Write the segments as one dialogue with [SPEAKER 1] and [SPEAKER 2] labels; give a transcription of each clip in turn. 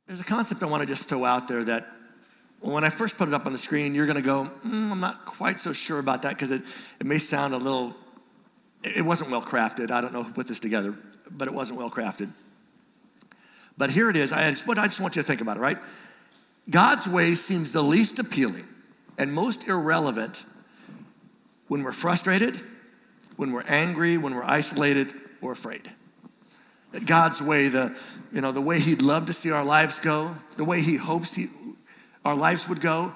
[SPEAKER 1] there's a concept I want to just throw out there that when I first put it up on the screen, you're going to go, I'm not quite so sure about that because it may sound a little, it wasn't well crafted. I don't know who put this together, but it wasn't well crafted. But here it is. I just want you to think about it, right? God's way seems the least appealing and most irrelevant when we're frustrated, when we're angry, when we're isolated or afraid. That God's way, the way he'd love to see our lives go, the way he hopes our lives would go,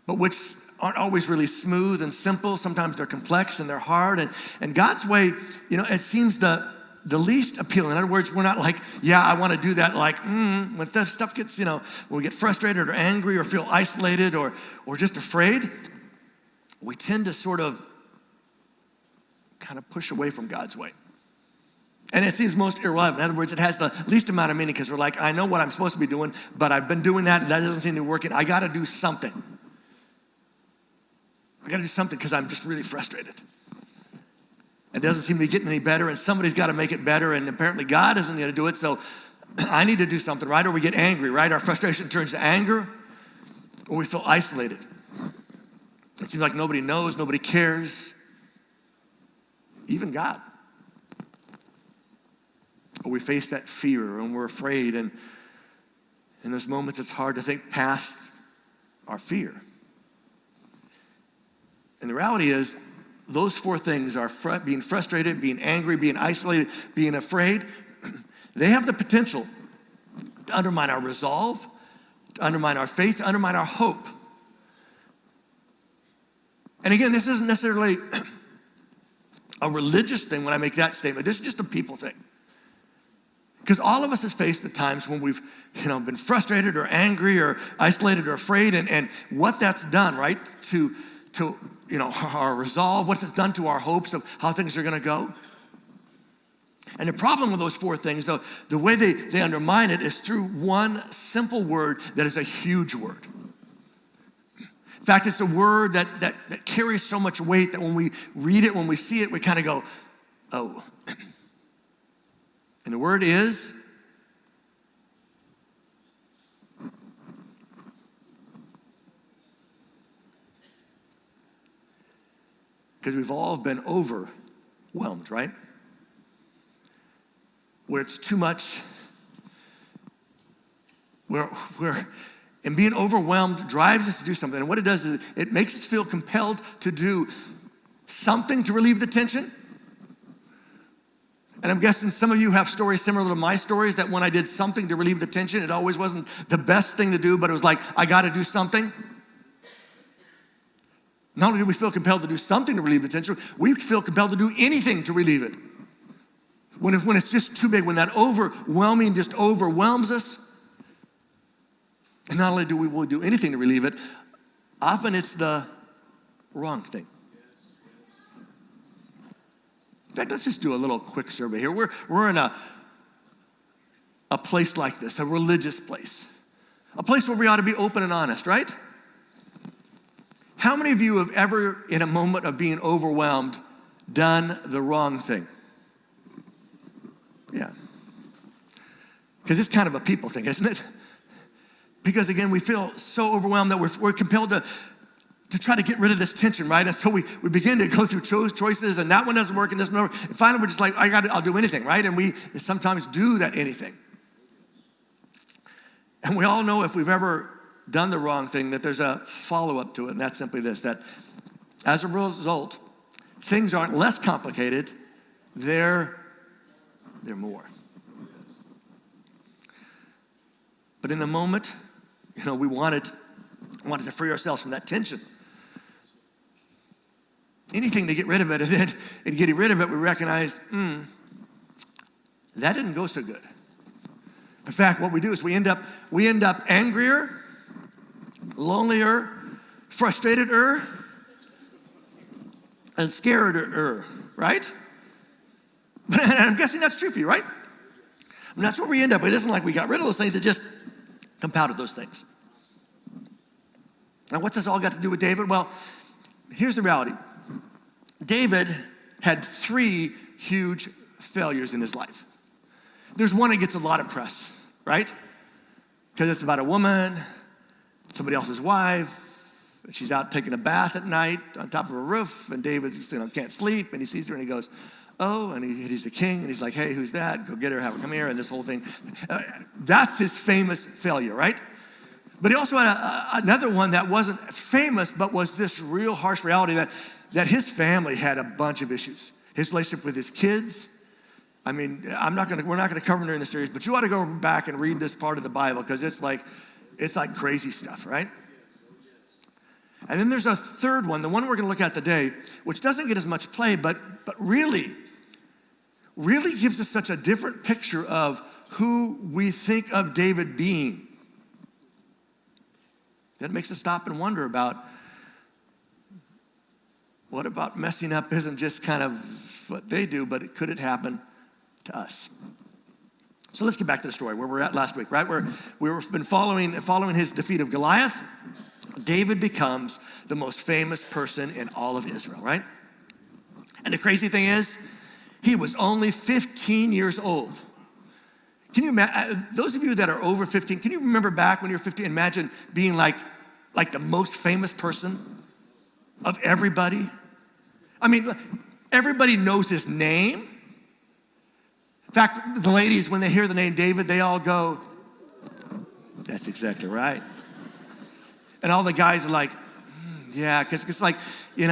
[SPEAKER 1] but which aren't always really smooth and simple. Sometimes they're complex and they're hard. And God's way, it seems the least appealing. In other words, we're not like, yeah, I want to do that. Like, when stuff gets, when we get frustrated or angry or feel isolated or just afraid, we tend to sort of kind of push away from God's way. And it seems most irrelevant. In other words, it has the least amount of meaning because we're like, I know what I'm supposed to be doing, but I've been doing that and that doesn't seem to be working. I got to do something. I got to do something because I'm just really frustrated. It doesn't seem to be getting any better, and somebody's got to make it better, and apparently God isn't going to do it, so I need to do something, right? Or we get angry, right? Our frustration turns to anger, or we feel isolated. It seems like nobody knows, nobody cares, even God. Or we face that fear and we're afraid, and in those moments it's hard to think past our fear. And the reality is, those four things are being frustrated, being angry, being isolated, being afraid. They have the potential to undermine our resolve, to undermine our faith, to undermine our hope. And again, this isn't necessarily a religious thing when I make that statement. This is just a people thing. Because all of us have faced the times when we've, been frustrated or angry or isolated or afraid, and what that's done, right, to our resolve, what it's done to our hopes of how things are going to go. And the problem with those four things, though, the way they undermine it is through one simple word that is a huge word. In fact, it's a word that carries so much weight that when we read it, when we see it, we kind of go, oh. And the word is because we've all been overwhelmed, right? Where it's too much, and being overwhelmed drives us to do something. And what it does is it makes us feel compelled to do something to relieve the tension. And I'm guessing some of you have stories similar to my stories, that when I did something to relieve the tension, it always wasn't the best thing to do, but it was like, I got to do something. Not only do we feel compelled to do something to relieve the tension, we feel compelled to do anything to relieve it. When it's just too big, when that overwhelming just overwhelms us, and not only do we do anything to relieve it, often it's the wrong thing. In fact, let's just do a little quick survey here. We're in a place like this, a religious place. A place where we ought to be open and honest, right? How many of you have ever, in a moment of being overwhelmed, done the wrong thing? Yeah. Because it's kind of a people thing, isn't it? Because again, we feel so overwhelmed that we're compelled to try to get rid of this tension, right? And so we begin to go through choices, and that one doesn't work, and this one doesn't work. And finally, we're just like, I'll do anything, right? And we sometimes do that anything. And we all know if we've ever done the wrong thing, that there's a follow-up to it, and that's simply this, that as a result, things aren't less complicated, they're more. But in the moment, we wanted to free ourselves from that tension. Anything to get rid of it, and then in getting rid of it, we recognized, that didn't go so good. In fact, what we do is we end up angrier, lonelier, frustrated-er, and scared-er, right? And I'm guessing that's true for you, right? And that's where we end up. It isn't like we got rid of those things, it just compounded those things. Now, what's this all got to do with David? Well, here's the reality. David had 3 huge failures in his life. There's one that gets a lot of press, right? because it's about a woman, somebody else's wife. She's out taking a bath at night on top of a roof, and David's, can't sleep, and he sees her, and he goes, oh, and he's the king, and he's like, hey, who's that? Go get her, have her come here, and this whole thing. That's his famous failure, right? But he also had another one that wasn't famous, but was this real harsh reality that his family had a bunch of issues. His relationship with his kids. I mean, we're not gonna cover it during the series, but you ought to go back and read this part of the Bible, because it's like crazy stuff, right? And then there's a third one, the one we're gonna look at today, which doesn't get as much play, but really gives us such a different picture of who we think of David being. That makes us stop and wonder about, what about messing up isn't just kind of what they do, but could it happen to us? So let's get back to the story where we're at last week, right? Where we've been following his defeat of Goliath. David becomes the most famous person in all of Israel, right? And the crazy thing is, he was only 15 years old. Can you imagine, those of you that are over 15, can you remember back when you were 15, imagine being like the most famous person of everybody? I mean, everybody knows his name. In fact, the ladies, when they hear the name David, they all go, that's exactly right. And all the guys are like, yeah, because it's like, you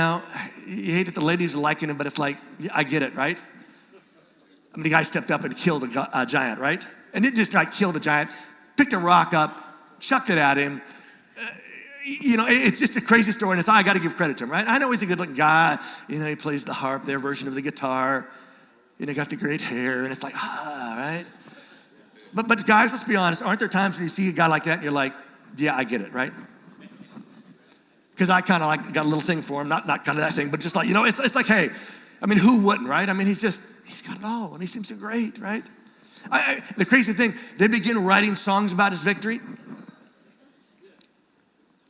[SPEAKER 1] hate that the ladies are liking him, but it's like, yeah, I get it, right? I mean, the guy stepped up and killed a giant, right? And didn't just kill the giant, picked a rock up, chucked it at him. It's just a crazy story, and I got to give credit to him, right? I know he's a good-looking guy. He plays the harp, their version of the guitar. Got the great hair, and it's like, right? But guys, let's be honest. Aren't there times when you see a guy like that, and you're like, yeah, I get it, right? Because I kind of got a little thing for him, not kind of that thing, but just like, it's like, hey, I mean, who wouldn't, right? I mean, he's got it all, and he seems so great, right? The crazy thing, they begin writing songs about his victory.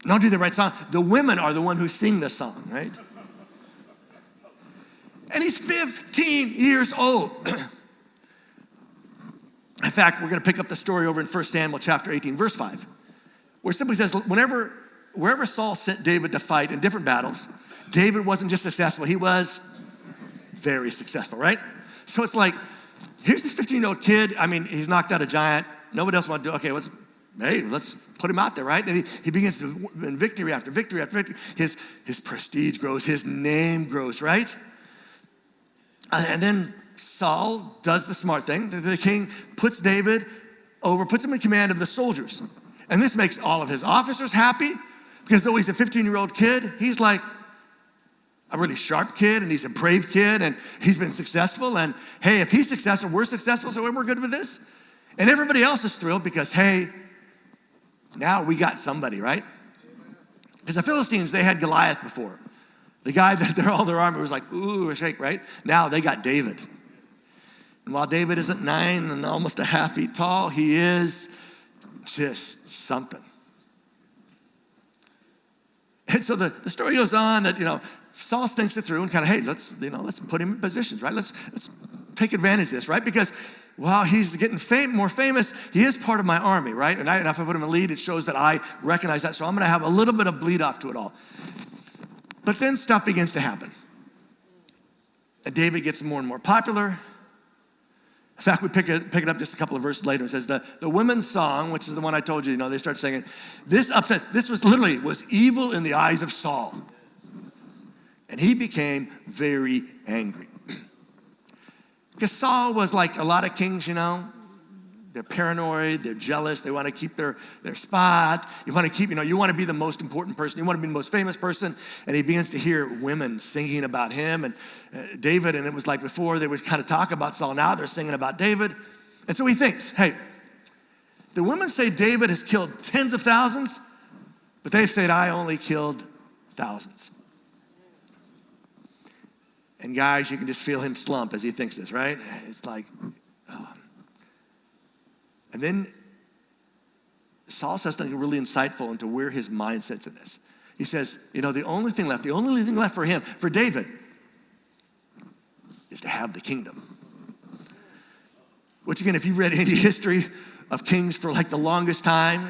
[SPEAKER 1] Don't do the right song. The women are the one who sing the song, right? And he's 15 years old. In fact, we're going to pick up the story over in 1 Samuel chapter 18, verse 5, where it simply says, wherever Saul sent David to fight in different battles, David wasn't just successful, he was very successful, right? So it's like, here's this 15-year-old kid. I mean, he's knocked out a giant. Nobody else wants to do, okay, let's put him out there, right? And he begins to win victory after victory after victory. His prestige grows, his name grows, right? And then Saul does the smart thing. The king puts David over, puts him in command of the soldiers. And this makes all of his officers happy, because though he's a 15-year-old kid, he's like a really sharp kid, and he's a brave kid, and he's been successful. And hey, if he's successful, we're successful, so we're good with this. And everybody else is thrilled because, hey, now we got somebody, right? Because the Philistines, they had Goliath before. The guy that all their army was like, ooh, a shake, right? Now they got David. And while David isn't 9 and almost a half feet tall, he is just something. And so the story goes on that, Saul thinks it through and kind of, hey, let's put him in positions, right? Let's take advantage of this, right? Because while he's getting more famous, he is part of my army, right? And if I put him in lead, it shows that I recognize that. So I'm going to have a little bit of bleed off to it all. But then stuff begins to happen. And David gets more and more popular. In fact, we pick it up just a couple of verses later. It says the women's song, which is the one I told you, they start singing. This was evil in the eyes of Saul. And he became very angry. Because Saul was like a lot of kings, they're paranoid, they're jealous, they want to keep their spot. You want to be the most important person, you want to be the most famous person. And he begins to hear women singing about him and David. And it was like before they would kind of talk about Saul, now they're singing about David. And so he thinks, hey, the women say David has killed tens of thousands, but they've said I only killed thousands. And guys, you can just feel him slump as he thinks this, right? It's like, oh. And then Saul says something really insightful into where his mind sits in this. He says, the only thing left for him, for David, is to have the kingdom. Which again, if you read any history of kings for like the longest time,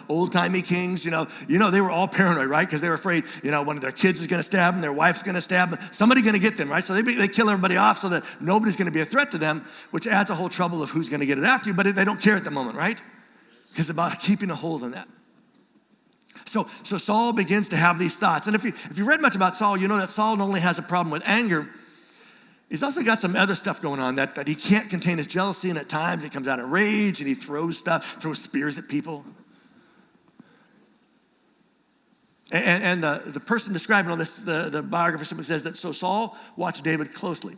[SPEAKER 1] old-timey kings, they were all paranoid, right? Because they were afraid, one of their kids is going to stab them, their wife's going to stab them, somebody's going to get them, right? So they kill everybody off so that nobody's going to be a threat to them, which adds a whole trouble of who's going to get it after you, but they don't care at the moment, right? Because it's about keeping a hold on that. So Saul begins to have these thoughts. And if you read much about Saul, you know that Saul not only has a problem with anger, he's also got some other stuff going on that he can't contain his jealousy, and at times it comes out in rage, and he throws spears at people. And the person describing all this, the biographer simply says that so Saul watched David closely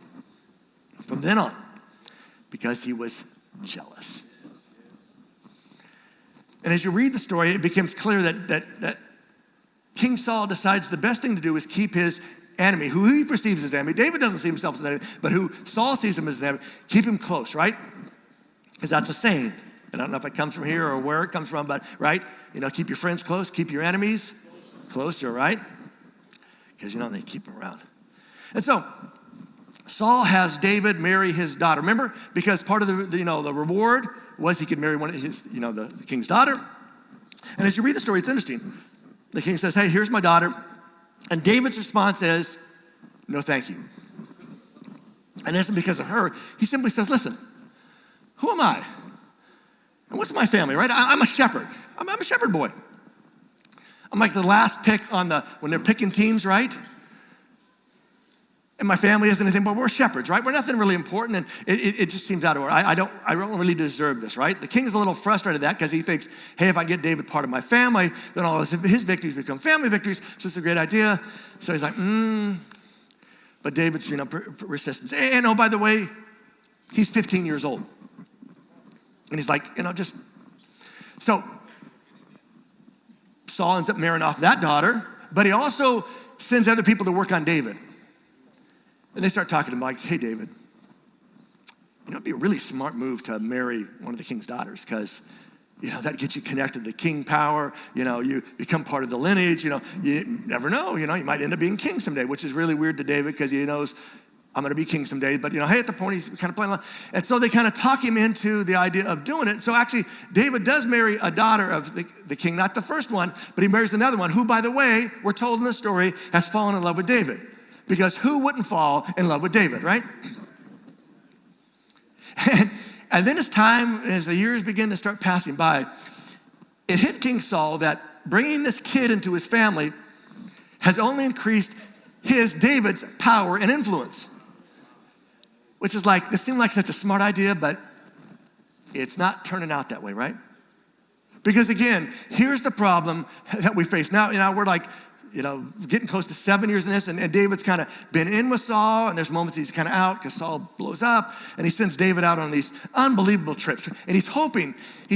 [SPEAKER 1] from then on because he was jealous. And as you read the story, it becomes clear that King Saul decides the best thing to do is keep his enemy, who he perceives as enemy. David doesn't see himself as an enemy, but who Saul sees him as an enemy, keep him close, right? Because that's a saying. I don't know if it comes from here or where it comes from, but, right? Keep your friends close, keep your enemies closer, right? Because, they keep them around. And so, Saul has David marry his daughter. Remember? Because part of the reward was he could marry one of his, the king's daughter. And as you read the story, it's interesting. The king says, hey, here's my daughter. And David's response is, no, thank you. And it isn't because of her. He simply says, listen, who am I? And what's my family, right? I'm a shepherd. I'm a shepherd boy. I'm like the last pick when they're picking teams, right? And my family isn't anything, but we're shepherds, right? We're nothing really important, and it just seems out of order. I don't really deserve this, right? The king is a little frustrated at that because he thinks, hey, if I get David part of my family, then all his victories become family victories. So it's a great idea. So he's like, But David's, resistance. And oh, by the way, he's 15 years old. And he's like, So Saul ends up marrying off that daughter, but he also sends other people to work on David. And they start talking to him like, hey, David, it'd be a really smart move to marry one of the king's daughters because, that gets you connected to king power. You become part of the lineage. You never know. You might end up being king someday, which is really weird to David because he knows I'm going to be king someday. But, hey, at the point, he's kind of playing along. And so they kind of talk him into the idea of doing it. So actually, David does marry a daughter of the king, not the first one, but he marries another one who, by the way, we're told in the story, has fallen in love with David. Because who wouldn't fall in love with David, right? And then as the years begin to start passing by, it hit King Saul that bringing this kid into his family has only increased David's power and influence. Which is like, this seemed like such a smart idea, but it's not turning out that way, right? Because again, here's the problem that we face. Now we're like, getting close to 7 years in this, and David's kind of been in with Saul, and there's moments he's kind of out because Saul blows up, and he sends David out on these unbelievable trips. And he's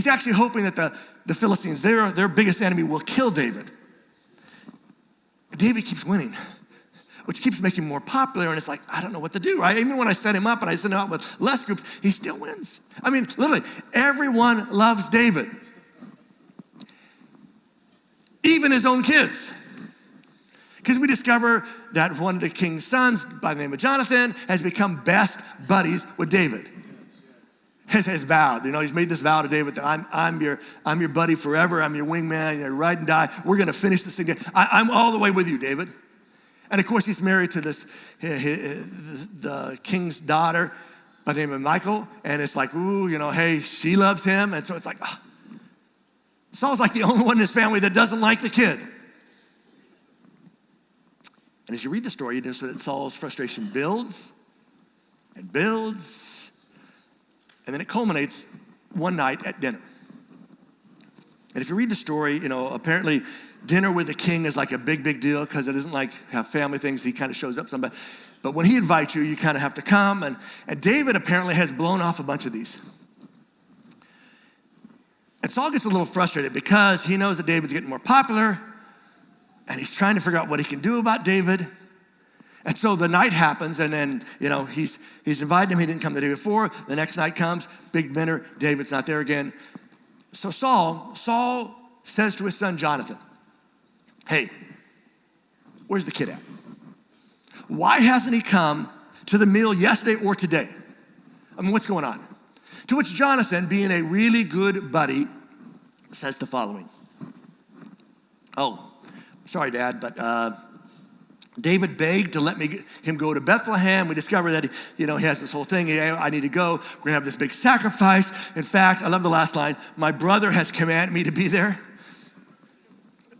[SPEAKER 1] actually hoping that the Philistines, their biggest enemy, will kill David. David keeps winning, which keeps making him more popular, and it's like, I don't know what to do, right? Even when I set him up and I send him out with less groups, he still wins. I mean, literally, everyone loves David. Even his own kids. Because we discover that one of the king's sons, by the name of Jonathan, has become best buddies with David. Has vowed, he's made this vow to David that I'm your buddy forever. I'm your wingman. Ride and die. We're going to finish this thing. I'm all the way with you, David. And of course, he's married to the king's daughter by the name of Michal. And it's like, hey, she loves him. And so it's like, Saul's like the only one in his family that doesn't like the kid. And as you read the story, you notice that Saul's frustration builds and builds, and then it culminates one night at dinner. And if you read the story, apparently dinner with the king is like a big deal because it isn't like have family things. He kind of shows up somebody. But when he invites you, you kind of have to come. And David apparently has blown off a bunch of these. And Saul gets a little frustrated because he knows that David's getting more popular. And he's trying to figure out what he can do about David. And so the night happens, and then, he's invited him. He didn't come the day before. The next night comes, big dinner. David's not there again. So Saul says to his son Jonathan, hey, where's the kid at? Why hasn't he come to the meal yesterday or today? I mean, what's going on? To which Jonathan, being a really good buddy, says the following. Oh, sorry, Dad, but David begged to let him go to Bethlehem. We discover that he has this whole thing. Hey, I need to go. We're going to have this big sacrifice. In fact, I love the last line. My brother has commanded me to be there.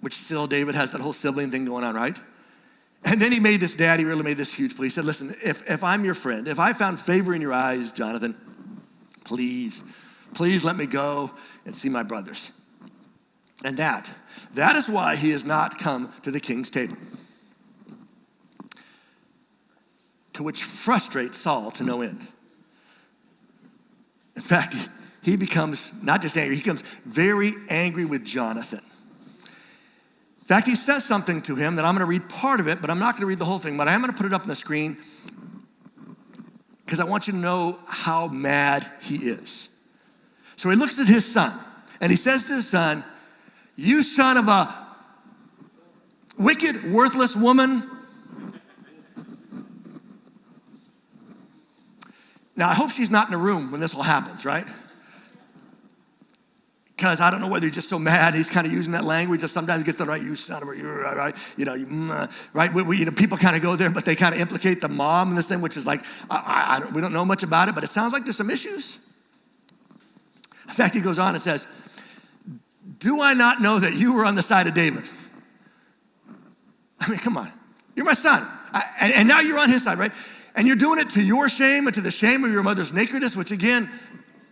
[SPEAKER 1] Which still David has that whole sibling thing going on, right? And then he really made this huge plea. He said, listen, if I'm your friend, if I found favor in your eyes, Jonathan, please let me go and see my brothers. And that is why he has not come to the king's table. To which frustrates Saul to no end. In fact, he becomes not just angry, he becomes very angry with Jonathan. In fact, he says something to him that I'm going to read part of it, but I'm not going to read the whole thing, but I am going to put it up on the screen because I want you to know how mad he is. So he looks at his son, and he says to his son, you son of a wicked, worthless woman. Now, I hope she's not in the room when this all happens, right? Because I don't know whether he's just so mad, he's kind of using that language that sometimes gets the right, you son of a, you're right, right? People kind of go there, but they kind of implicate the mom in this thing, which is like, we don't know much about it, but it sounds like there's some issues. In fact, he goes on and says, do I not know that you were on the side of David? I mean, come on, you're my son, and now you're on his side, right? And you're doing it to your shame and to the shame of your mother's nakedness, which again,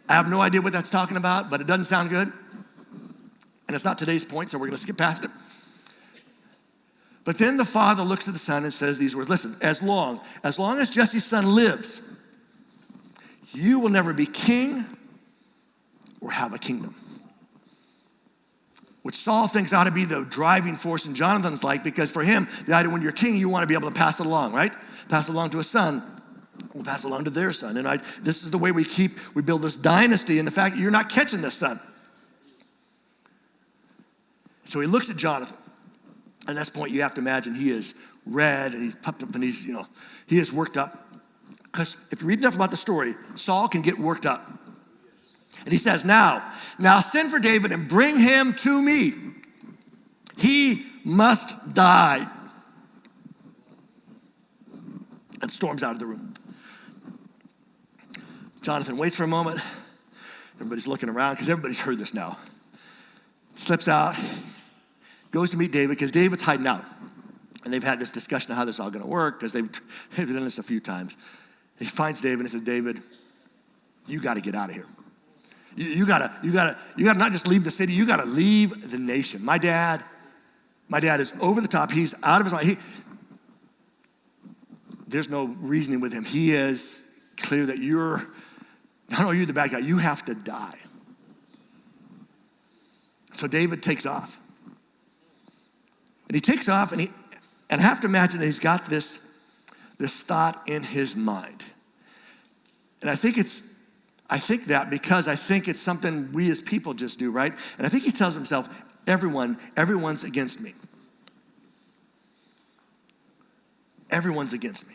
[SPEAKER 1] I have no idea what that's talking about, but it doesn't sound good. And it's not today's point, so we're going to skip past it. But then the father looks at the son and says these words, listen, as long as Jesse's son lives, you will never be king or have a kingdom. Which Saul thinks ought to be the driving force in Jonathan's life, because for him, the idea when you're king, you want to be able to pass it along, right? Pass it along to a son. We'll pass it along to their son. And this is the way we build this dynasty, and the fact that you're not catching this son. So he looks at Jonathan. At this point, you have to imagine he is red and he's puffed up and he is worked up. Because if you read enough about the story, Saul can get worked up. And he says, now send for David and bring him to me. He must die. And storms out of the room. Jonathan waits for a moment. Everybody's looking around because everybody's heard this now. Slips out, goes to meet David because David's hiding out. And they've had this discussion of how this is all going to work because they've done this a few times. He finds David and says, David, you got to get out of here. You got to not just leave the city, you got to leave the nation. My dad is over the top. He's out of his mind. There's no reasoning with him. He is clear that not only you're the bad guy, you have to die. So David takes off. And he takes off, and I have to imagine that he's got this thought in his mind. And I think that because I think it's something we as people just do, right? And I think he tells himself, everyone's against me. Everyone's against me.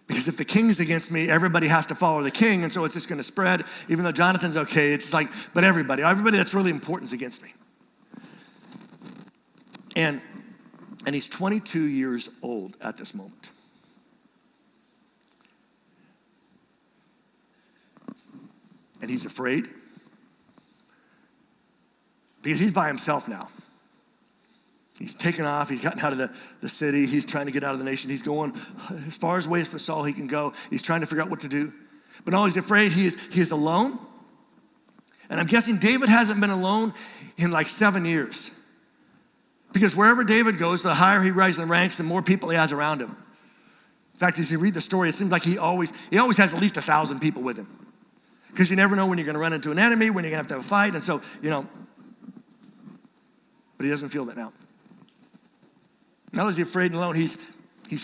[SPEAKER 1] Because if the king's against me, everybody has to follow the king, and so it's just going to spread. Even though Jonathan's okay, it's like, but everybody that's really important is against me. And he's 22 years old at this moment. And he's afraid because he's by himself now. He's taken off. He's gotten out of the city. He's trying to get out of the nation. He's going as far as ways for Saul he can go. He's trying to figure out what to do. But now he's afraid. He is alone. And I'm guessing David hasn't been alone in like 7 years. Because wherever David goes, the higher he rises in the ranks, the more people he has around him. In fact, as you read the story, it seems like he always has at least 1,000 people with him. Because you never know when you're going to run into an enemy, when you're going to have a fight. And so, but he doesn't feel that now. Not only is he afraid and alone, he's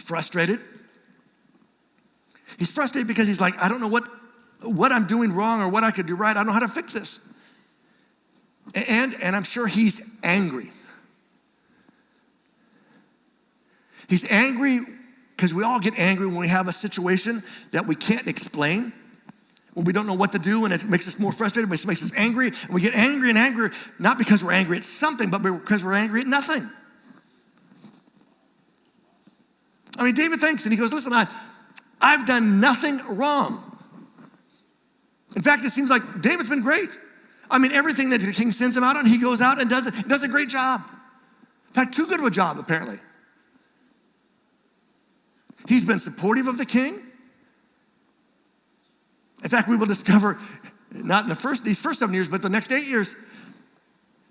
[SPEAKER 1] frustrated. He's frustrated because he's like, I don't know what I'm doing wrong or what I could do right. I don't know how to fix this. And I'm sure he's angry. He's angry because we all get angry when we have a situation that we can't explain. when we don't know what to do and it makes us more frustrated, it makes us angry. And we get angry and angry, not because we're angry at something, but because we're angry at nothing. I mean, David thinks, and he goes, listen, I've done nothing wrong. In fact, it seems like David's been great. I mean, everything that the king sends him out on, he goes out and does it. He does a great job. In fact, too good of a job, apparently. He's been supportive of the king. In fact, we will discover, not in these first 7 years, but the next 8 years,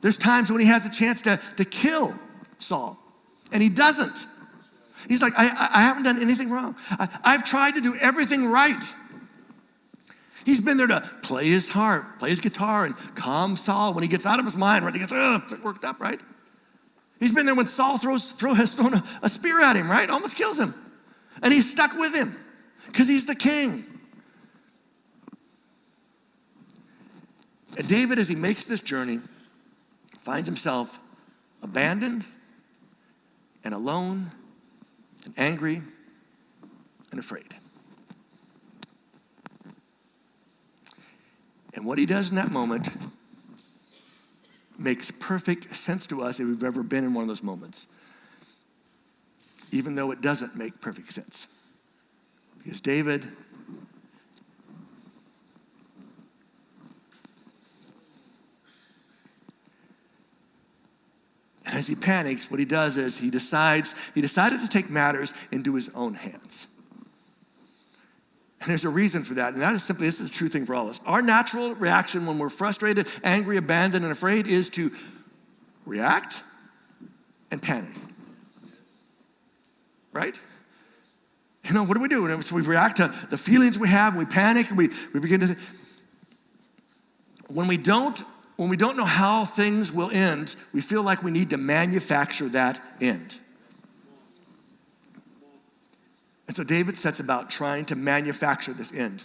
[SPEAKER 1] there's times when he has a chance to kill Saul, and he doesn't. He's like, I haven't done anything wrong. I've tried to do everything right. He's been there to play his harp, play his guitar, and calm Saul when he gets out of his mind, right? He gets worked up, right? He's been there when Saul has thrown a spear at him, right? Almost kills him. And he's stuck with him because he's the king. And David, as he makes this journey, finds himself abandoned and alone and angry and afraid. And what he does in that moment makes perfect sense to us if we've ever been in one of those moments, even though it doesn't make perfect sense. Because David as he panics, what he does is he decided to take matters into his own hands. And there's a reason for that, and that is simply, this is a true thing for all of us. Our natural reaction when we're frustrated, angry, abandoned, and afraid is to react and panic. Right? You know, what do we do? So we react to the feelings we have, we panic, and we begin to, when we don't know how things will end, we feel like we need to manufacture that end. And so David sets about trying to manufacture this end.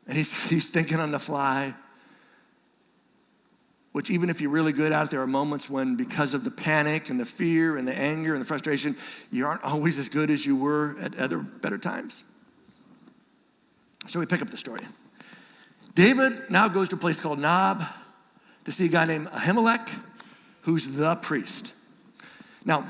[SPEAKER 1] And he's thinking on the fly, which even if you're really good at it, there are moments when because of the panic and the fear and the anger and the frustration, you aren't always as good as you were at other better times. So we pick up the story. David now goes to a place called Nob to see a guy named Ahimelech, who's the priest. Now,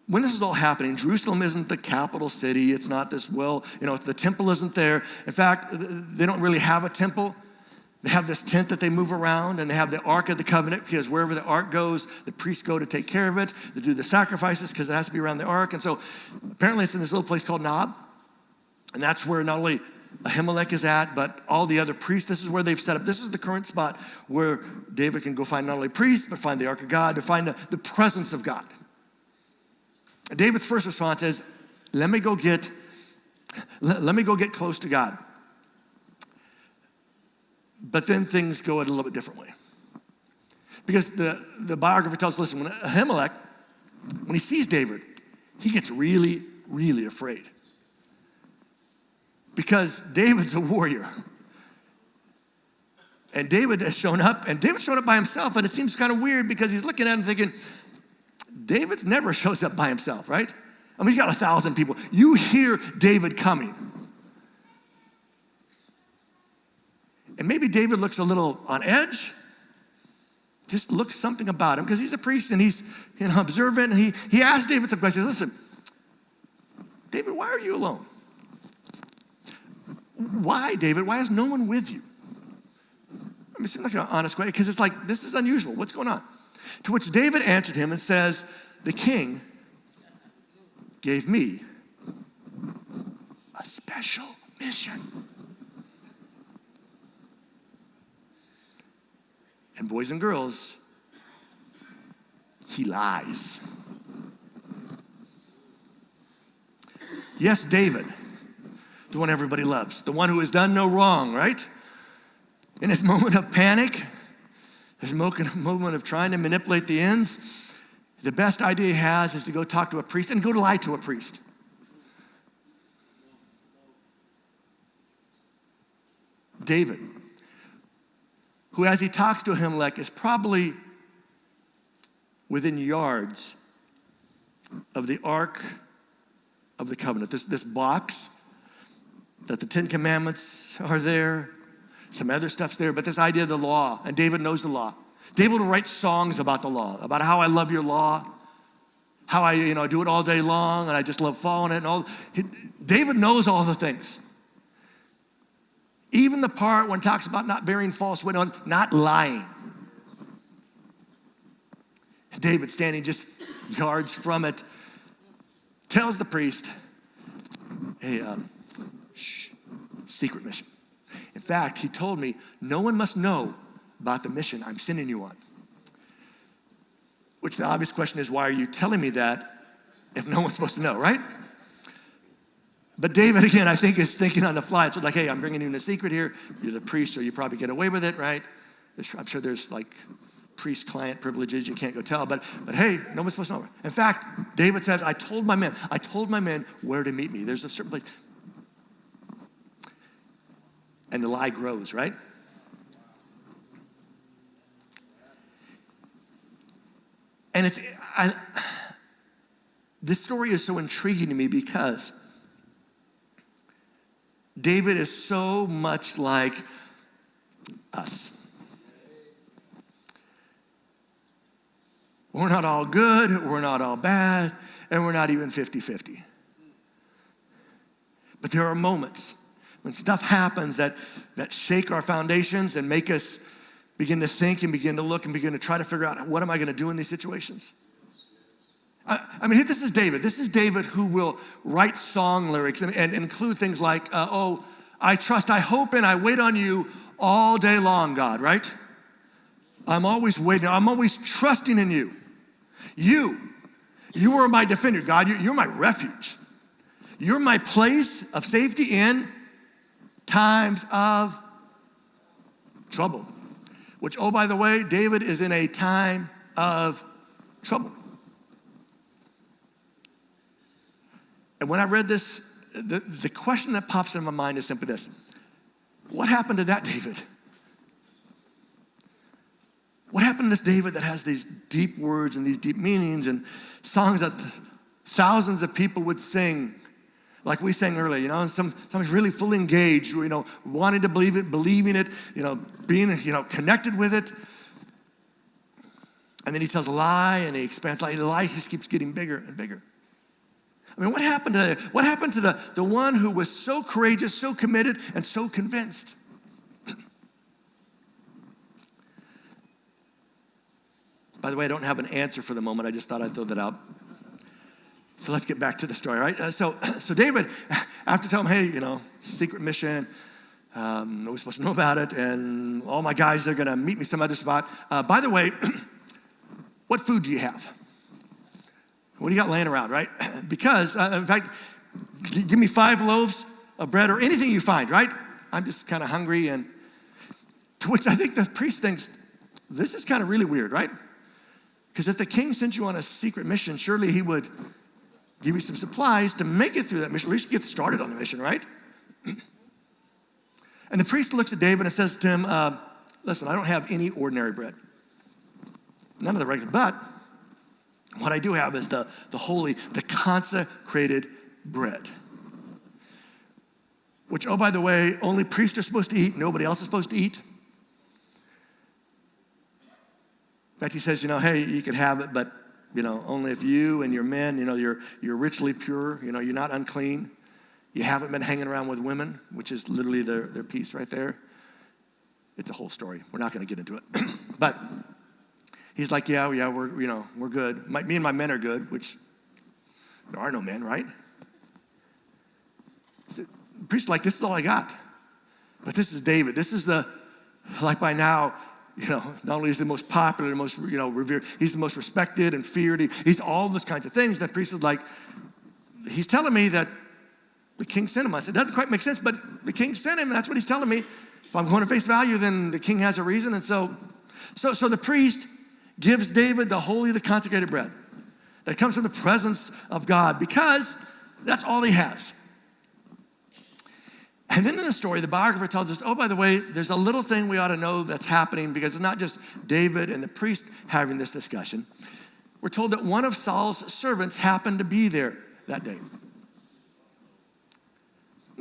[SPEAKER 1] when this is all happening, Jerusalem isn't the capital city. It's not this, the temple isn't there. In fact, they don't really have a temple. They have this tent that they move around, and they have the Ark of the Covenant, because wherever the Ark goes, the priests go to take care of it. They do the sacrifices because it has to be around the Ark. And so apparently it's in this little place called Nob. And that's where not only Ahimelech is at, but all the other priests, this is where they've set up. This is the current spot where David can go find not only priests, but find the Ark of God, to find the presence of God. And David's first response is, let me go get close to God. But then things go a little bit differently. Because the biographer tells us, listen, when Ahimelech, when he sees David, he gets really, really afraid. Because David's a warrior. And David has shown up, and David's shown up by himself, and it seems kind of weird because he's looking at him thinking, David never shows up by himself, right? I mean, he's got 1,000 people. You hear David coming. And maybe David looks a little on edge. Just looks something about him because he's a priest and he's observant. And he asks David some questions. Listen, David, why are you alone? Why, David? Why is no one with you? I mean, it seems like an honest question because it's like, this is unusual. What's going on? To which David answered him and says, the king gave me a special mission. And boys and girls, he lies. Yes, David, the one everybody loves, the one who has done no wrong, right? In his moment of panic, his moment of trying to manipulate the ends, the best idea he has is to go talk to a priest and go to lie to a priest. David, who as he talks to Ahimelech is probably within yards of the Ark of the Covenant, this box that the 10 Commandments are there, some other stuff's there, but this idea of the law, and David knows the law. David will write songs about the law, about how I love your law, how I do it all day long, and I just love following it. And all. David knows all the things. Even the part when it talks about not bearing false witness, not lying. David, standing just yards from it, tells the priest, hey, secret mission. In fact, he told me, no one must know about the mission I'm sending you on. Which the obvious question is, why are you telling me that if no one's supposed to know, right? But David, again, I think is thinking on the fly. It's like, hey, I'm bringing you in a secret here. You're the priest, so you probably get away with it, right? I'm sure there's like priest-client privileges you can't go tell, but hey, no one's supposed to know. In fact, David says, I told my men where to meet me. There's a certain place. And the lie grows, right? And this story is so intriguing to me because David is so much like us. We're not all good, we're not all bad, and we're not even 50-50. But there are moments when stuff happens that shake our foundations and make us begin to think and begin to look and begin to try to figure out, what am I going to do in these situations? I mean, this is David. This is David who will write song lyrics and include things like, I trust, I hope, and I wait on you all day long, God, right? I'm always waiting. I'm always trusting in you. You are my defender, God. You're my refuge. You're my place of safety in times of trouble. Which, oh, by the way, David is in a time of trouble. And when I read this, the question that pops in my mind is simply this. What happened to that David? What happened to this David that has these deep words and these deep meanings and songs that thousands of people would sing, like we sang earlier, and somebody's really fully engaged, wanting to believe it, believing it, being, connected with it. And then he tells a lie and he expands the lie just keeps getting bigger and bigger. I mean, what happened to the one who was so courageous, so committed, and so convinced? By the way, I don't have an answer for the moment. I just thought I'd throw that out. So let's get back to the story, right? So David, after telling him, hey, secret mission, nobody's supposed to know about it, and all my guys, they're going to meet me some other spot. By the way, what food do you have? What do you got laying around, right? Because, in fact, give me 5 loaves of bread or anything you find, right? I'm just kind of hungry. And to which I think the priest thinks, this is kind of really weird, right? Because if the king sent you on a secret mission, surely he would give you some supplies to make it through that mission, at least get started on the mission, right? And the priest looks at David and says to him, listen, I don't have any ordinary bread. None of the regular, but what I do have is the holy, the consecrated bread. Which, oh, by the way, only priests are supposed to eat. Nobody else is supposed to eat. In fact, he says, hey, you could have it, but, only if you and your men, you're ritually pure. You're not unclean. You haven't been hanging around with women, which is literally their piece right there. It's a whole story. We're not going to get into it. But he's like, yeah, we're good. Me and my men are good, which there are no men, right? So the priest's like, this is all I got. But this is David. This is by now, not only is he the most popular, the most, revered, he's the most respected and feared. He's all those kinds of things. That priest is like, he's telling me that the king sent him. I said, it doesn't quite make sense, but the king sent him, and that's what he's telling me. If I'm going to face value, then the king has a reason. And so the priest gives David the holy, the consecrated bread that comes from the presence of God because that's all he has. And then in the story, the biographer tells us, oh, by the way, there's a little thing we ought to know that's happening because it's not just David and the priest having this discussion. We're told that one of Saul's servants happened to be there that day.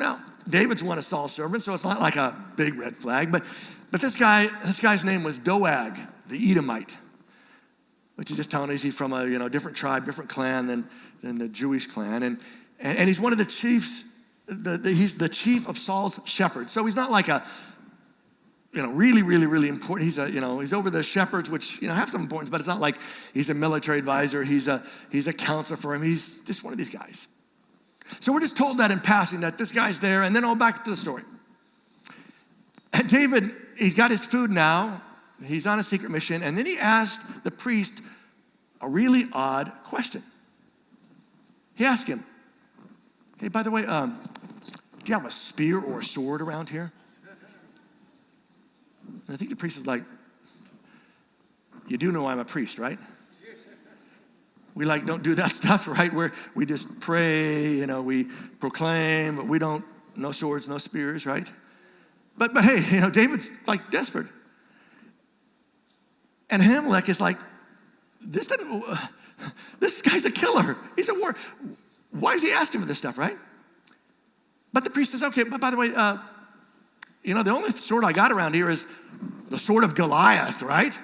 [SPEAKER 1] Now, David's one of Saul's servants, so it's not like a big red flag, but this guy's name was Doeg, the Edomite, which is just telling us he's from a different tribe, different clan than the Jewish clan, and he's one of the chiefs. He's the chief of Saul's shepherds, so he's not like a really, really, really important. He's over the shepherds, which have some importance, but it's not like he's a military advisor. He's a counselor for him. He's just one of these guys. So we're just told that in passing that this guy's there, and then I'll back to the story. And David, he's got his food now. He's on a secret mission, and then he asked the priest a really odd question. He asked him, "Hey, by the way, do you have a spear or a sword around here?" And I think the priest is like, "You do know I'm a priest, right? We don't do that stuff, right? We just pray, we proclaim, but we don't, no swords, no spears, right?" But hey, David's like desperate. And Ahimelech is like, this guy's a killer. He's a war. Why is he asking for this stuff, right? But the priest says, "Okay, but by the way, the only sword I got around here is the sword of Goliath, right?"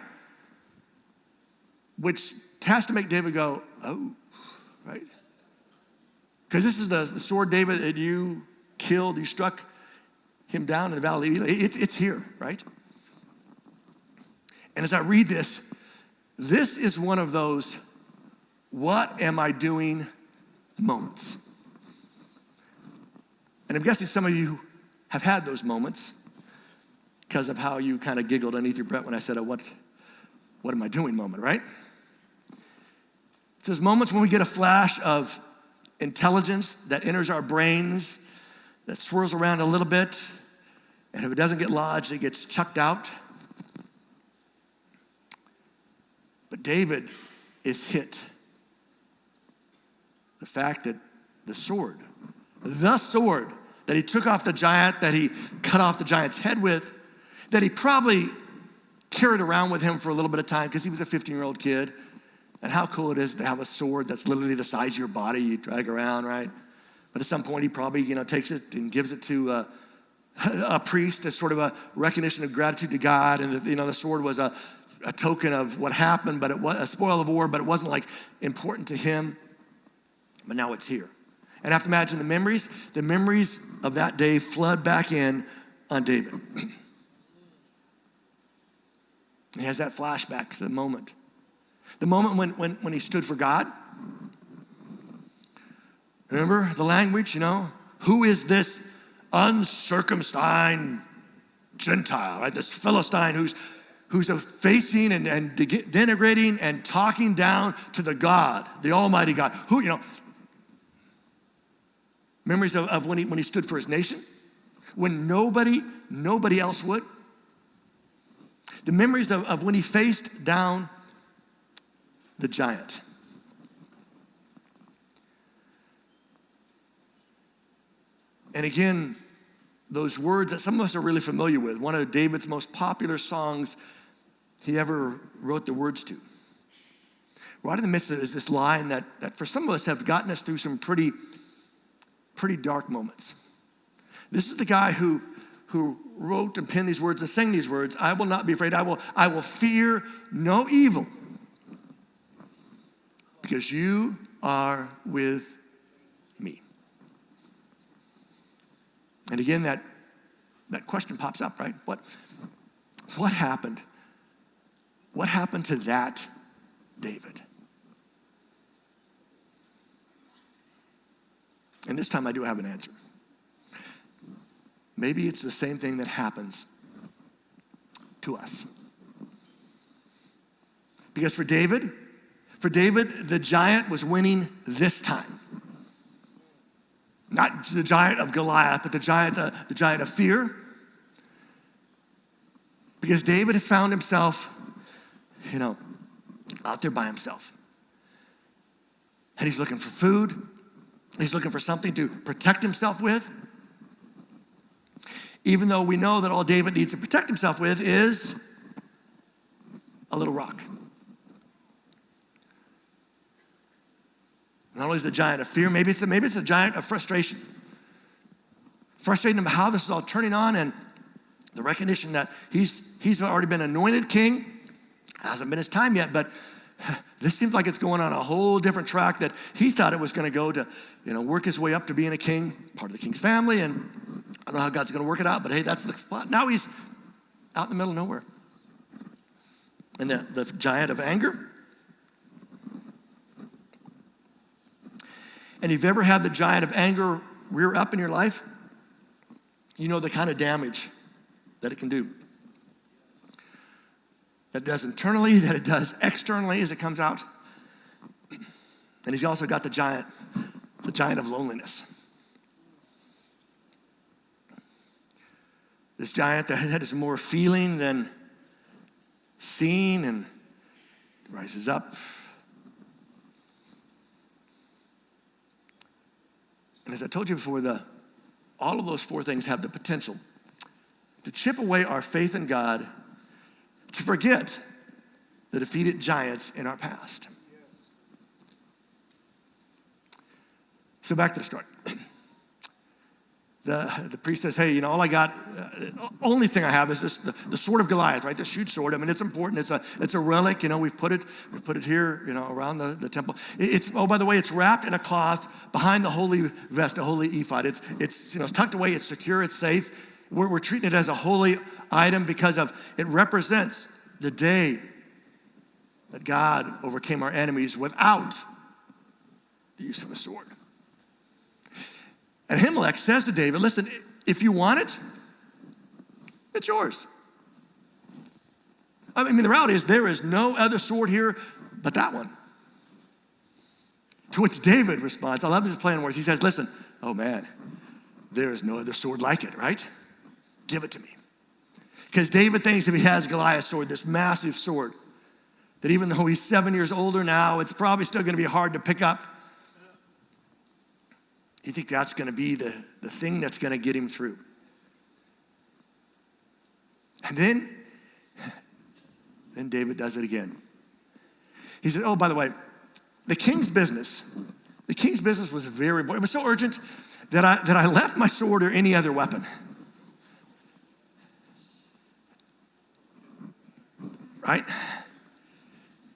[SPEAKER 1] Which has to make David go, "Oh," right? Because this is the sword, David, that you killed, you struck him down in the valley of Elah. It's here, right? And as I read this is one of those, what am I doing moments. And I'm guessing some of you have had those moments because of how you kind of giggled underneath your breath when I said, what am I doing moment, right? It's those moments when we get a flash of intelligence that enters our brains, that swirls around a little bit, and if it doesn't get lodged, it gets chucked out. But David is hit. The fact that the sword that he took off the giant, that he cut off the giant's head with, that he probably carried around with him for a little bit of time because he was a 15-year-old kid. And how cool it is to have a sword that's literally the size of your body, you drag around, right? But at some point he probably, takes it and gives it to a priest as sort of a recognition of gratitude to God. And the sword was a token of what happened, but it was a spoil of war, but it wasn't like important to him. But now it's here. And I have to imagine the memories of that day flood back in on David. He has that flashback to the moment when he stood for God. Remember the language, who is this uncircumcised Gentile, right? This Philistine who's facing and denigrating and talking down to the God, the Almighty God, who, memories of when he stood for his nation, when nobody else would. The memories of when he faced down the giant. And again, those words that some of us are really familiar with, one of David's most popular songs he ever wrote the words to. Right in the midst of it is this line that for some of us have gotten us through some pretty dark moments. This is the guy who wrote and penned these words and sang these words. "I will not be afraid. I will fear no evil because you are with me." And again, that question pops up, right? What happened? What happened to that David? And this time I do have an answer. Maybe it's the same thing that happens to us. Because for David, the giant was winning this time. Not the giant of Goliath, but the giant of fear. Because David has found himself, out there by himself. And he's looking for food. He's looking for something to protect himself with. Even though we know that all David needs to protect himself with is a little rock. Not only is the giant of fear, maybe it's a giant of frustration. frustrating about how this is all turning on, and the recognition that he's already been anointed king. Hasn't been his time yet, but this seems like it's going on a whole different track that he thought it was going to go to, work his way up to being a king, part of the king's family, and I don't know how God's going to work it out, but hey, that's the spot. Now he's out in the middle of nowhere. And the giant of anger. And if you've ever had the giant of anger rear up in your life, you know the kind of damage that it can do. That it does internally, that it does externally as it comes out. And he's also got the giant of loneliness. This giant that is more feeling than seen and rises up. And as I told you before, all of those four things have the potential to chip away our faith in God, to forget the defeated giants in our past. So back to the start. The priest says, hey, all I got, only thing I have is this, the sword of Goliath, right? This huge sword. I mean, it's important. It's a relic. We've put it here, around the temple. By the way, it's wrapped in a cloth behind the holy vest, the holy ephod. It's tucked away. It's secure. It's safe. We're treating it as a holy item because it represents the day that God overcame our enemies without the use of a sword. And Ahimelech says to David, listen, if you want it, it's yours. I mean, the reality is there is no other sword here but that one. To which David responds, I love his play on words. He says, listen, oh man, there is no other sword like it, right? Give it to me. Because David thinks if he has Goliath's sword, this massive sword, that even though he's 7 years older now, it's probably still going to be hard to pick up. You think that's going to be the thing that's going to get him through. And then David does it again. He said, oh, by the way, the king's business was very important. It was so urgent that I left my sword or any other weapon. Right?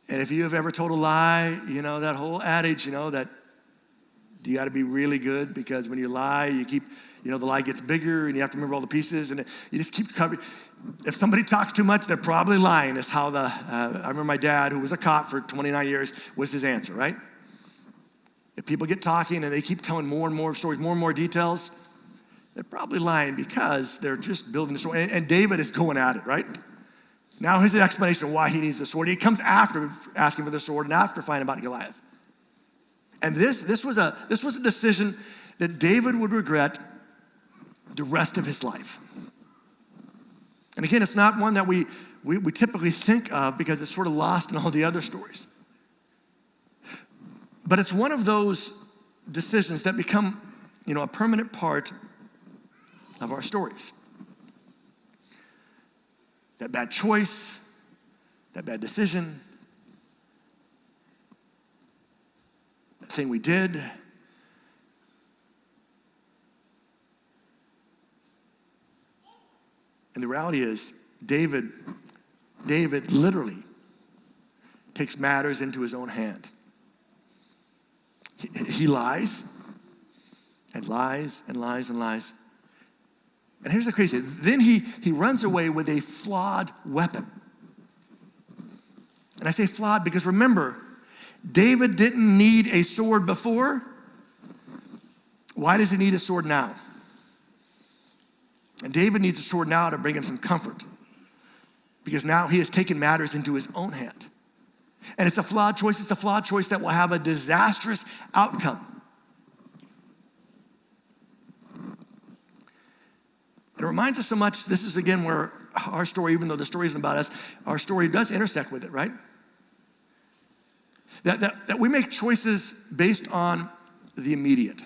[SPEAKER 1] And if you have ever told a lie, that whole adage, that you got to be really good because when you lie, you keep, the lie gets bigger and you have to remember all the pieces and you just keep covering. If somebody talks too much, they're probably lying is how I remember my dad, who was a cop for 29 years, was his answer, right? If people get talking and they keep telling more and more stories, more and more details, they're probably lying because they're just building the story. And David is going at it, right? Now here's the explanation of why he needs the sword. He comes after asking for the sword and after finding about Goliath. And this was a decision that David would regret the rest of his life. And again, it's not one that we typically think of because it's sort of lost in all the other stories. But it's one of those decisions that become, a permanent part of our stories. That bad choice, that bad decision, that thing we did. And the reality is, David literally takes matters into his own hand. He lies and lies and lies and lies. And here's the crazy thing. Then he runs away with a flawed weapon. And I say flawed because remember, David didn't need a sword before. Why does he need a sword now? And David needs a sword now to bring him some comfort. Because now he has taken matters into his own hand. And it's a flawed choice. It's a flawed choice that will have a disastrous outcome. It reminds us so much, this is again where our story, even though the story isn't about us, our story does intersect with it, right? That we make choices based on the immediate,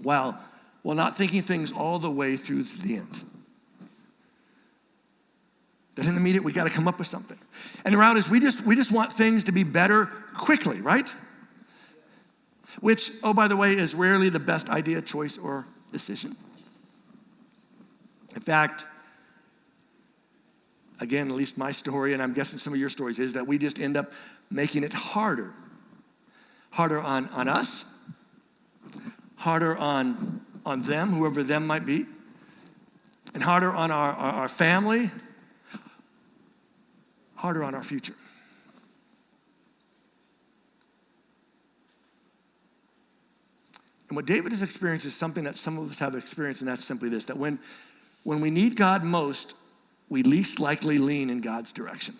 [SPEAKER 1] while not thinking things all the way through to the end. That in the immediate, we got to come up with something. And the reality is we just want things to be better quickly, right? Which, oh, by the way, is rarely the best idea, choice, or decision. In fact, again, at least my story, and I'm guessing some of your stories, is that we just end up making it harder. Harder on us, harder on them, whoever them might be, and harder on our family, harder on our future. And what David has experienced is something that some of us have experienced, and that's simply this, that when we need God most, we least likely lean in God's direction.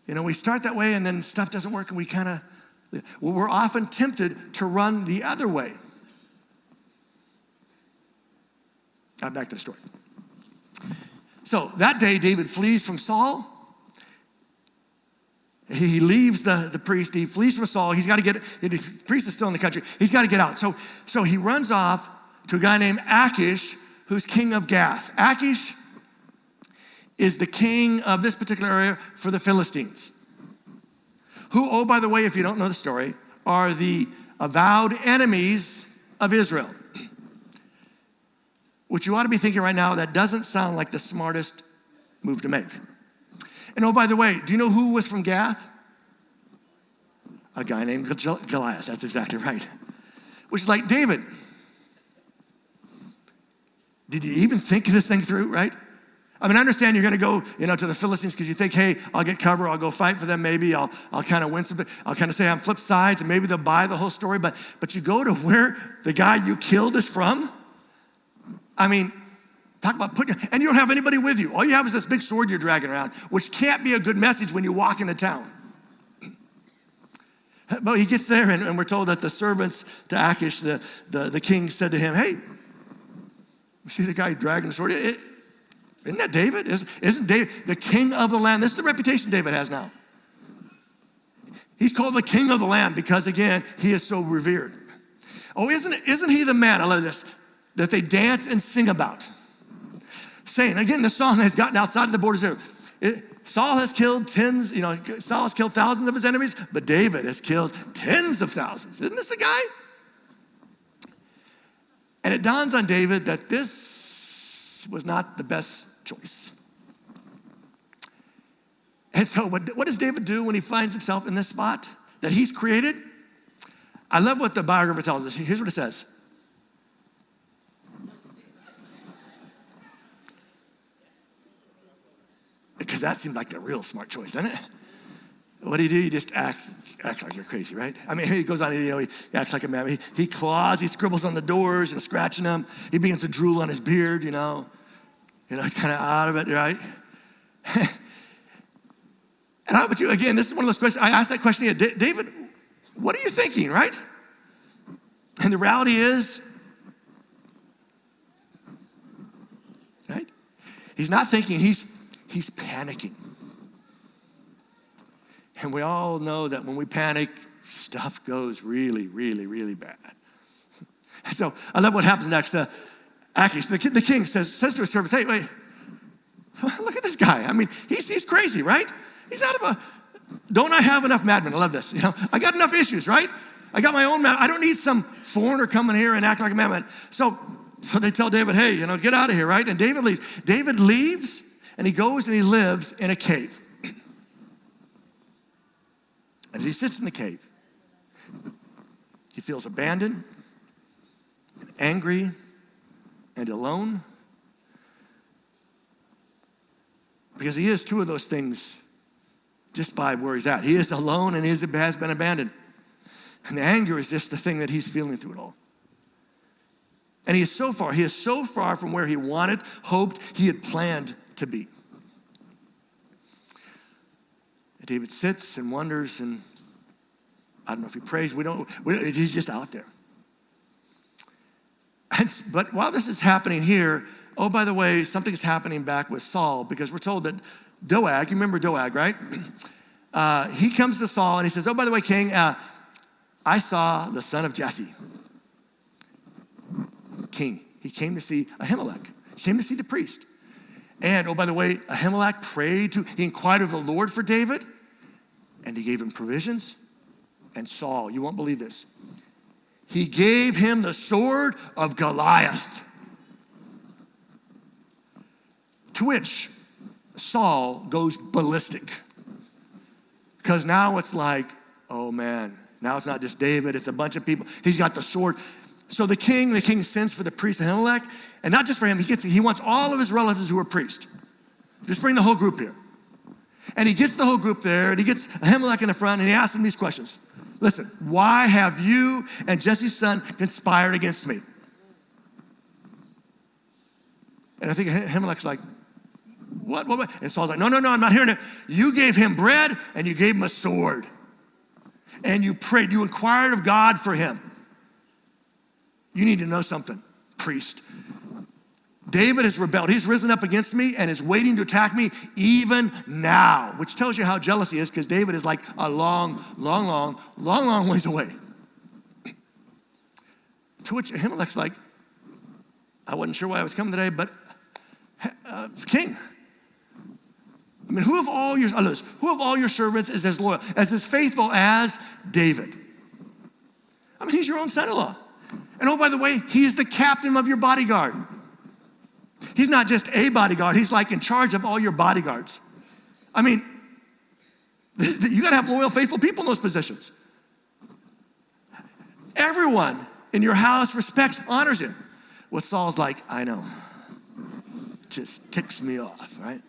[SPEAKER 1] You know, we start that way and then stuff doesn't work and we're often tempted to run the other way. Back to the story. So that day, David flees from Saul. He leaves the priest. He flees from Saul. He's got to get, the priest is still in the country. He's got to get out. So he runs off to a guy named Achish, who's king of Gath. Achish is the king of this particular area for the Philistines, who, oh, by the way, if you don't know the story, are the avowed enemies of Israel. Which you ought to be thinking right now, that doesn't sound like the smartest move to make. And oh, by the way, do you know who was from Gath? A guy named Goliath. That's exactly right. Which is like, David, did you even think this thing through, right? I mean, I understand you're going to go, to the Philistines because you think, hey, I'll get cover, I'll go fight for them, maybe I'll kind of win something. I'll kind of say I'm flip sides, and maybe they'll buy the whole story. But you go to where the guy you killed is from. I mean, talk about and you don't have anybody with you. All you have is this big sword you're dragging around, which can't be a good message when you walk into town. But he gets there, and we're told that the servants to Achish, the king, said to him, hey, you see the guy dragging the sword? Isn't that David? Isn't David the king of the land? This is the reputation David has now. He's called the king of the land because, again, he is so revered. Oh, isn't he the man? I love this. That they dance and sing about. Saying, again, the song has gotten outside of the borders there. Saul has killed Saul has killed thousands of his enemies, but David has killed tens of thousands. Isn't this the guy? And it dawns on David that this was not the best choice. And so what does David do when he finds himself in this spot that he's created? I love what the biographer tells us. Here's what it says. Because that seemed like the real smart choice, doesn't it? What do? You just act like you're crazy, right? I mean, he goes on, he acts like a man. He claws, he scribbles on the doors, scratching them. He begins to drool on his beard, he's kind of out of it, right? And how about you? Again, this is one of those questions. I asked that question again. David, what are you thinking, right? And the reality is, right? He's not thinking, he's panicking. And we all know that when we panic, stuff goes really, really, really bad. So I love what happens next. Achish, the king says to his servants, hey, wait, look at this guy. I mean, he's crazy, right? He's don't I have enough madmen? I love this. I got enough issues, right? I got my own madman. I don't need some foreigner coming here and act like a madman. So they tell David, hey, get out of here, right? And David leaves. David leaves. And he goes and he lives in a cave. As he sits in the cave, he feels abandoned, and angry, and alone. Because he is two of those things just by where he's at. He is alone and he has been abandoned. And the anger is just the thing that he's feeling through it all. And he is so far from where he wanted, hoped, he had planned to be. David sits and wonders, and I don't know if he prays. He's just out there. But while this is happening here, oh, by the way, something's happening back with Saul, because we're told that Doeg, you remember Doeg, right? He comes to Saul and he says, oh, by the way, king, I saw the son of Jesse. King. He came to see Ahimelech. He came to see the priest. And, oh, by the way, Ahimelech he inquired of the Lord for David, and he gave him provisions. And Saul, you won't believe this, he gave him the sword of Goliath. To which Saul goes ballistic. Because now it's like, oh man, now it's not just David, it's a bunch of people. He's got the sword. So the king sends for the priest Ahimelech, and not just for him, he wants all of his relatives who are priests. Just bring the whole group here. And he gets the whole group there, and he gets Ahimelech in the front, and he asks them these questions. Listen, why have you and Jesse's son conspired against me? And I think Ahimelech's like, what? And Saul's like, no, I'm not hearing it. You gave him bread, and you gave him a sword. And you prayed, you inquired of God for him. You need to know something, priest. David has rebelled. He's risen up against me and is waiting to attack me even now, which tells you how jealous he is, because David is like a long ways away. To which Ahimelech's like, I wasn't sure why I was coming today, but king, I mean, who of all your servants is as loyal, as faithful as David? I mean, he's your own son-in-law. And oh, by the way, he's the captain of your bodyguard. He's not just a bodyguard. He's like in charge of all your bodyguards. I mean, you got to have loyal, faithful people in those positions. Everyone in your house respects, honors him. What Saul's like, I know, just ticks me off, right?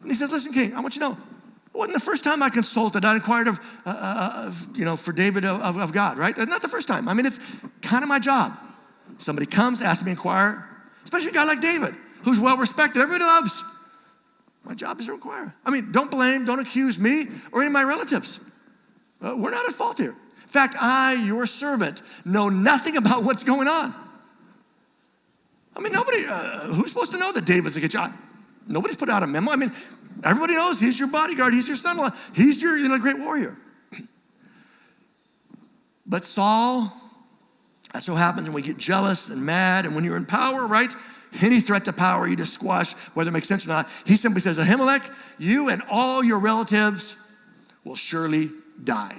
[SPEAKER 1] And he says, listen, king, I want you to know, it wasn't the first time I consulted. I inquired for David of God, right? Not the first time. I mean, it's kind of my job. Somebody comes, asks me to inquire, especially a guy like David, who's well-respected, everybody loves. My job is to inquire. I mean, don't blame, don't accuse me or any of my relatives. We're not at fault here. In fact, I, your servant, know nothing about what's going on. I mean, nobody, who's supposed to know that David's a good job? Nobody's put out a memo. I mean, everybody knows he's your bodyguard. He's your son-in-law. He's your great warrior. But Saul, that's what happens when we get jealous and mad. And when you're in power, right? Any threat to power, you just squash, whether it makes sense or not. He simply says, Ahimelech, you and all your relatives will surely die.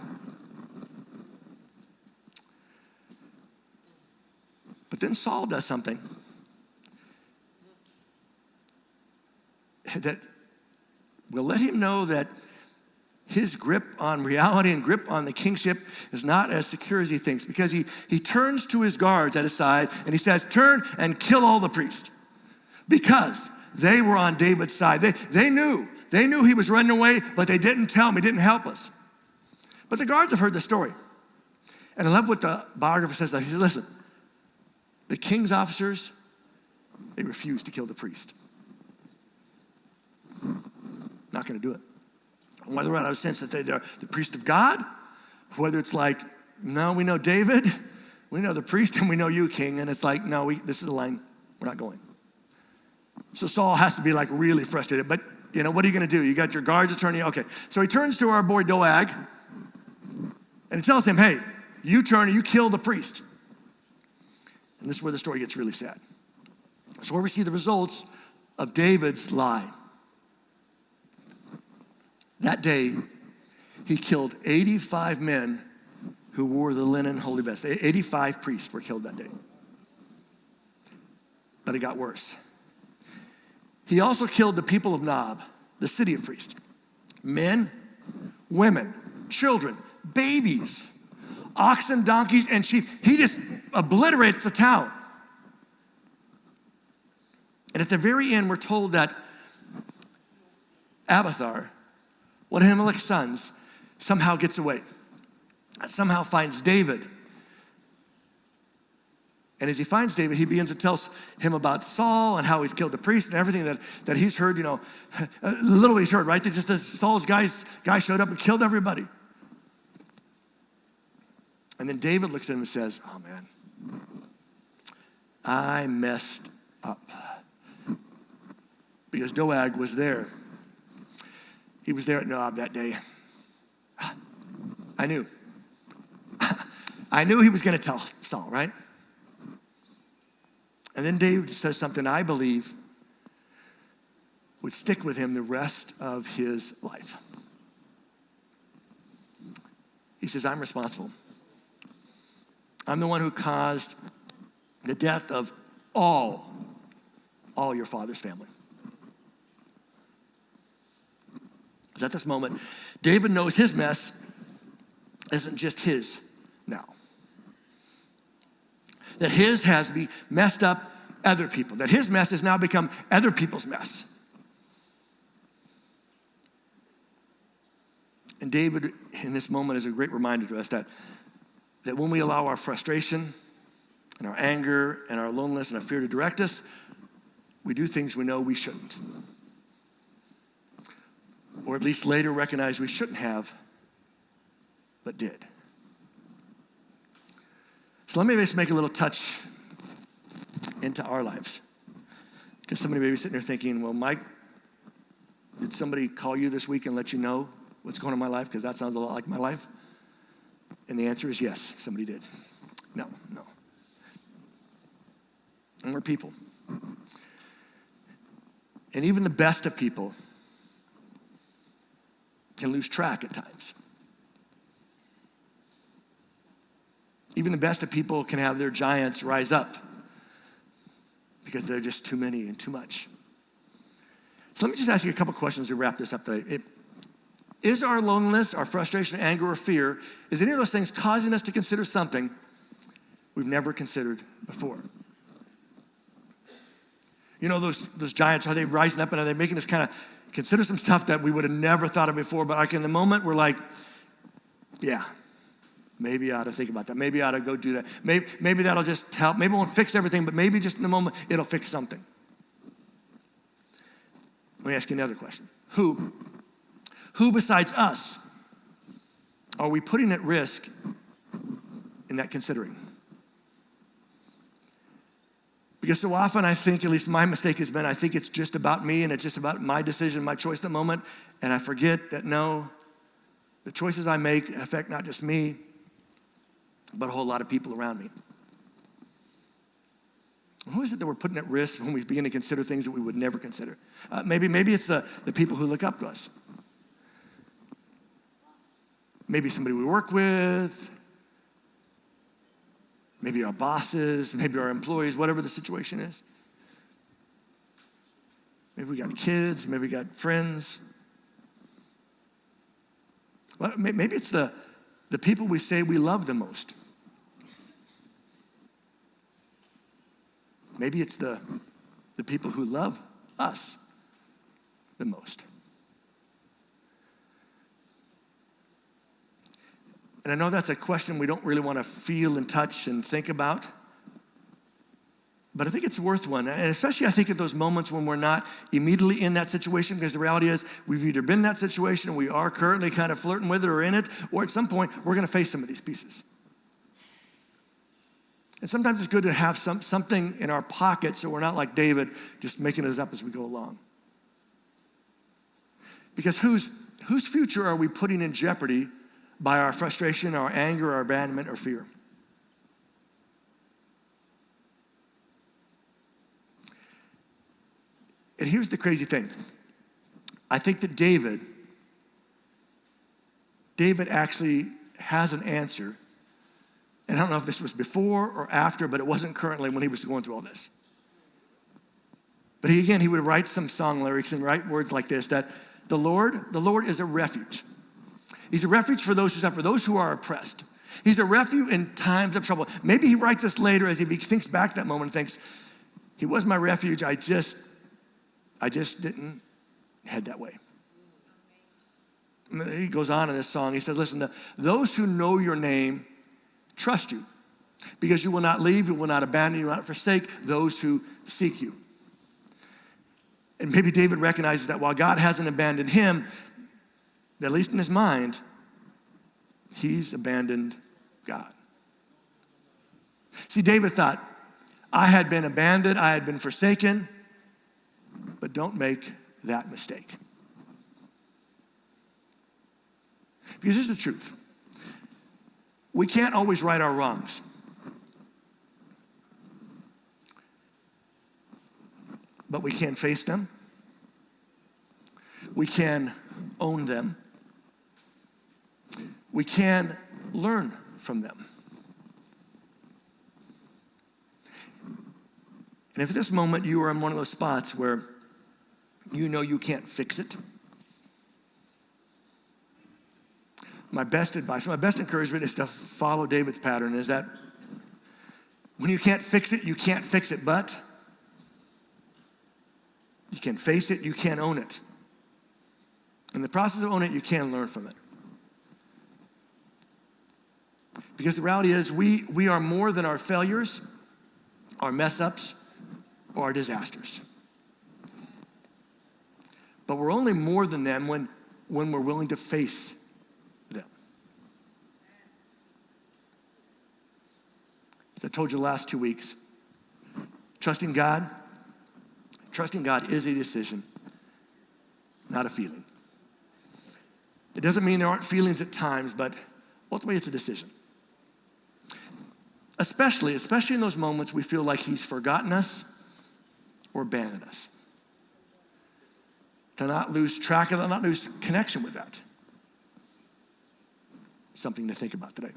[SPEAKER 1] But then Saul does something that will let him know that his grip on reality and grip on the kingship is not as secure as he thinks, because he turns to his guards at his side and he says, turn and kill all the priests, because they were on David's side. They knew he was running away, but they didn't tell him. He didn't help us. But the guards have heard the story. And I love what the biographer says. He says, listen, the king's officers, they refused to kill the priest. Not going to do it. Whether or not I have a sense that they're the priest of God, whether it's like, no, we know David, we know the priest, and we know you, king. And it's like, no, this is the line. We're not going. So Saul has to be like really frustrated. But, what are you going to do? You got your guards attorney. Okay. So he turns to our boy Doeg, and he tells him, hey, you turn and you kill the priest. And this is where the story gets really sad. So where we see the results of David's lie. That day, he killed 85 men who wore the linen holy vest. 85 priests were killed that day. But it got worse. He also killed the people of Nob, the city of priests. Men, women, children, babies, oxen, donkeys, and sheep. He just obliterates the town. And at the very end, we're told that Abiathar, one of Ahimelech's sons, somehow gets away, somehow finds David. And as he finds David, he begins to tell him about Saul and how he's killed the priest and everything that he's heard, little he's heard, right? They just, Saul's guy showed up and killed everybody. And then David looks at him and says, oh man, I messed up. Because Doeg was there. He was there at Nob that day. I knew. I knew he was going to tell Saul, right? And then David says something I believe would stick with him the rest of his life. He says, I'm responsible. I'm the one who caused the death of all all your father's family. Because at this moment, David knows his mess isn't just his now. That his has messed up other people. That his mess has now become other people's mess. And David, in this moment, is a great reminder to us that when we allow our frustration and our anger and our loneliness and our fear to direct us, we do things we know we shouldn't. Or at least later recognize we shouldn't have, but did. So let me just make a little touch into our lives. Because somebody may be sitting there thinking, well, Mike, did somebody call you this week and let you know what's going on in my life? Because that sounds a lot like my life. And the answer is yes, somebody did. No. And we're people. And even the best of people can lose track at times. Even the best of people can have their giants rise up because they're just too many and too much. So let me just ask you a couple questions to wrap this up today. Is our loneliness, our frustration, anger, or fear, is any of those things causing us to consider something we've never considered before? You know, those giants, are they rising up and are they making us kind of consider some stuff that we would have never thought of before, but like in the moment we're like, yeah, maybe I ought to think about that. Maybe I ought to go do that. Maybe that'll just help. Maybe it won't fix everything, but maybe just in the moment it'll fix something. Let me ask you another question. Who besides us are we putting at risk in that considering? Because so often I think, at least my mistake has been, I think it's just about me and it's just about my decision, my choice at the moment, and I forget that no, the choices I make affect not just me, but a whole lot of people around me. Who is it that we're putting at risk when we begin to consider things that we would never consider? Maybe it's the people who look up to us. Maybe somebody we work with, maybe our bosses, maybe our employees, whatever the situation is. Maybe we got kids, maybe we got friends. Well, maybe it's the people we say we love the most. Maybe it's the people who love us the most. And I know that's a question we don't really want to feel and touch and think about. But I think it's worth one. And especially I think at those moments when we're not immediately in that situation, because the reality is we've either been in that situation, we are currently kind of flirting with it or in it, or at some point we're going to face some of these pieces. And sometimes it's good to have something in our pocket so we're not like David, just making it up as we go along. Because whose future are we putting in jeopardy by our frustration, our anger, our abandonment, or fear? And here's the crazy thing. I think that David actually has an answer. And I don't know if this was before or after, but it wasn't currently when he was going through all this. But he would write some song lyrics and write words like this, that the Lord is a refuge. He's a refuge for those who suffer, those who are oppressed. He's a refuge in times of trouble. Maybe he writes this later as he thinks back to that moment and thinks, he was my refuge, I just didn't head that way. He goes on in this song, he says, listen, those who know your name trust you, because you will not leave, you will not abandon, you will not forsake those who seek you. And maybe David recognizes that while God hasn't abandoned him, at least in his mind, he's abandoned God. See, David thought, I had been abandoned, I had been forsaken, but don't make that mistake. Because here's the truth. We can't always right our wrongs. But we can face them. We can own them. We can learn from them. And if at this moment you are in one of those spots where you know you can't fix it, my best advice, my best encouragement is to follow David's pattern, is that when you can't fix it, you can't fix it, but you can face it, you can own it. In the process of owning it, you can learn from it. Because the reality is we are more than our failures, our mess-ups, or our disasters. But we're only more than them when we're willing to face them. As I told you the last 2 weeks, trusting God is a decision, not a feeling. It doesn't mean there aren't feelings at times, but ultimately it's a decision. Especially in those moments we feel like he's forgotten us or abandoned us. To not lose track of that, not lose connection with that. Something to think about today.